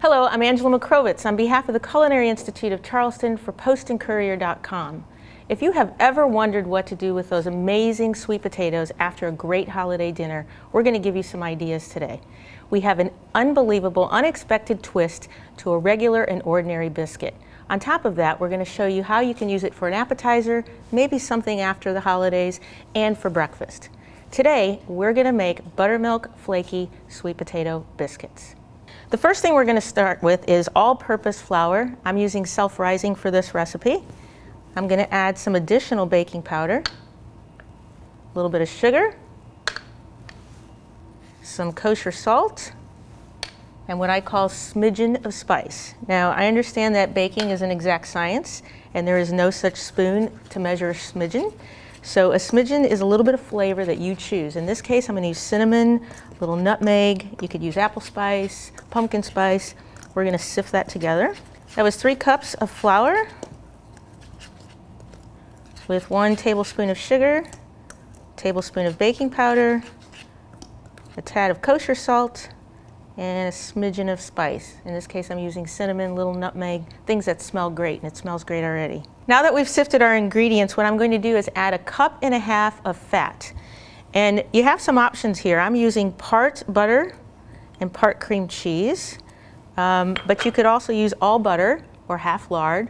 Hello, I'm Angela McCrovitz on behalf of the Culinary Institute of Charleston for postandcourier.com. If you have ever wondered what to do with those amazing sweet potatoes after a great holiday dinner, we're going to give you some ideas today. We have an unbelievable, unexpected twist to a regular and ordinary biscuit. On top of that, we're going to show you how you can use it for an appetizer, maybe something after the holidays, and for breakfast. Today, we're going to make buttermilk flaky sweet potato biscuits. The first thing we're going to start with is all-purpose flour. I'm using self-rising for this recipe. I'm going to add some additional baking powder, a little bit of sugar, some kosher salt, and what I call smidgen of spice. Now, I understand that baking is an exact science, and there is no such spoon to measure a smidgen. So a smidgen is a little bit of flavor that you choose. In this case, I'm going to use cinnamon, a little nutmeg. You could use apple spice, pumpkin spice. We're going to sift that together. That was 3 cups of flour with 1 tablespoon of sugar, tablespoon of baking powder, a tad of kosher salt, and a smidgen of spice. In this case, I'm using cinnamon, little nutmeg, things that smell great, and it smells great already. Now that we've sifted our ingredients, what I'm going to do is add 1.5 cups of fat. And you have some options here. I'm using part butter and part cream cheese, but you could also use all butter or half lard.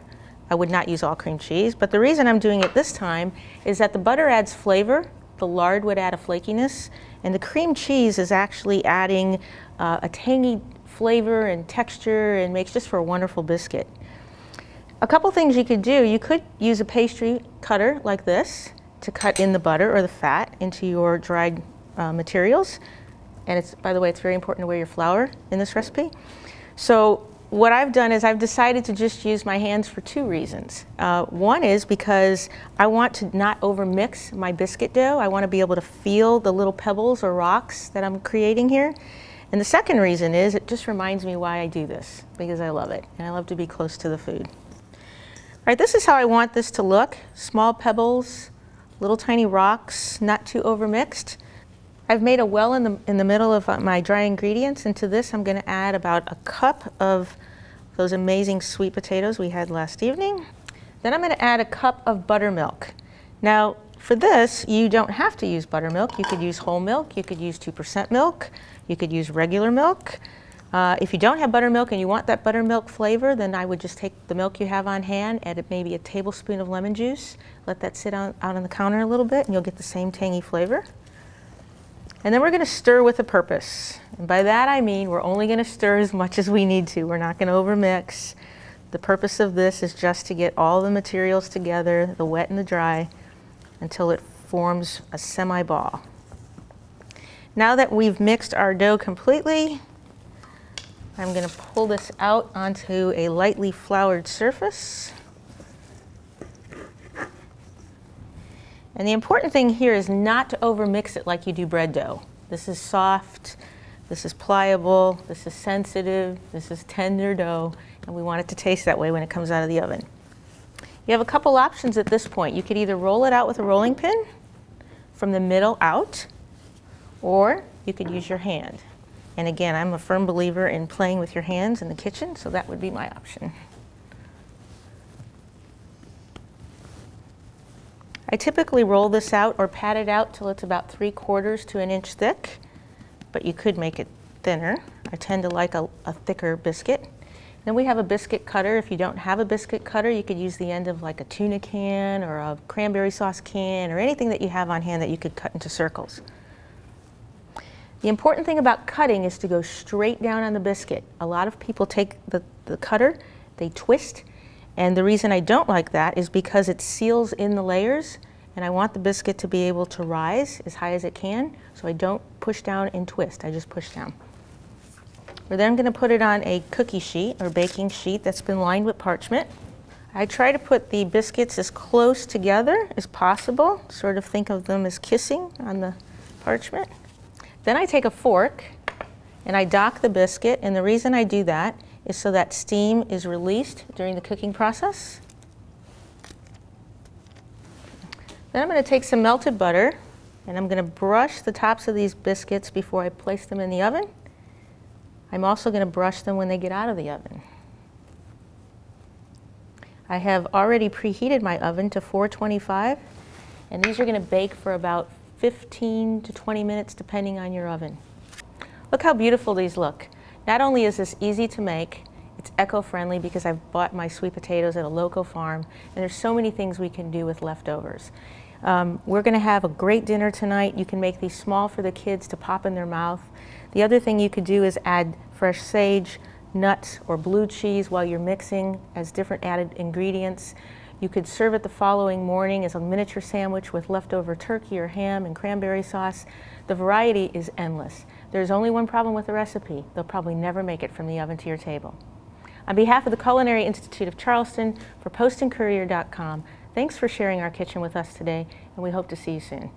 I would not use all cream cheese, but the reason I'm doing it this time is that the butter adds flavor, the lard would add a flakiness, and the cream cheese is actually adding a tangy flavor and texture and makes just for a wonderful biscuit. A couple things you could do. You could use a pastry cutter like this to cut in the butter or the fat into your dried materials. And it's, by the way, it's very important to wear your flour in this recipe. So what I've done is I've decided to just use my hands for 2 reasons. One is because I want to not overmix my biscuit dough. I want to be able to feel the little pebbles or rocks that I'm creating here. And the second reason is it just reminds me why I do this, because I love it, and I love to be close to the food. All right, this is how I want this to look. Small pebbles, little tiny rocks, not too overmixed. I've made a well in the middle of my dry ingredients, and to this I'm going to add about 1 cup of those amazing sweet potatoes we had last evening. Then I'm going to add 1 cup of buttermilk. Now, for this, you don't have to use buttermilk. You could use whole milk, you could use 2% milk, you could use regular milk. If you don't have buttermilk and you want that buttermilk flavor, then I would just take the milk you have on hand, add maybe a tablespoon of lemon juice, let that sit out on the counter a little bit, and you'll get the same tangy flavor. And then we're going to stir with a purpose. And by that I mean we're only going to stir as much as we need to. We're not going to overmix. The purpose of this is just to get all the materials together, the wet and the dry, until it forms a semi-ball. Now that we've mixed our dough completely, I'm going to pull this out onto a lightly floured surface. And the important thing here is not to overmix it like you do bread dough. This is soft, this is pliable, this is sensitive, this is tender dough, and we want it to taste that way when it comes out of the oven. You have a couple options at this point. You could either roll it out with a rolling pin from the middle out, or you could use your hand. And again, I'm a firm believer in playing with your hands in the kitchen, so that would be my option. I typically roll this out or pat it out till it's about 3/4 to 1 inch thick, but you could make it thinner. I tend to like a thicker biscuit. Then we have a biscuit cutter. If you don't have a biscuit cutter, you could use the end of like a tuna can or a cranberry sauce can or anything that you have on hand that you could cut into circles. The important thing about cutting is to go straight down on the biscuit. A lot of people take the cutter, they twist, and the reason I don't like that is because it seals in the layers, and I want the biscuit to be able to rise as high as it can, so I don't push down and twist, I just push down. We're then going to put it on a cookie sheet or baking sheet that's been lined with parchment. I try to put the biscuits as close together as possible, sort of think of them as kissing on the parchment. Then I take a fork and I dock the biscuit, and the reason I do that is so that steam is released during the cooking process. Then I'm going to take some melted butter and I'm going to brush the tops of these biscuits before I place them in the oven. I'm also going to brush them when they get out of the oven. I have already preheated my oven to 425, and these are going to bake for about 15 to 20 minutes depending on your oven. Look how beautiful these look. Not only is this easy to make, it's eco-friendly because I've bought my sweet potatoes at a local farm, and there's so many things we can do with leftovers. We're going to have a great dinner tonight. You can make these small for the kids to pop in their mouth. The other thing you could do is add fresh sage, nuts, or blue cheese while you're mixing as different added ingredients. You could serve it the following morning as a miniature sandwich with leftover turkey or ham and cranberry sauce. The variety is endless. There's only one problem with the recipe. They'll probably never make it from the oven to your table. On behalf of the Culinary Institute of Charleston, for postandcourier.com, thanks for sharing our kitchen with us today, and we hope to see you soon.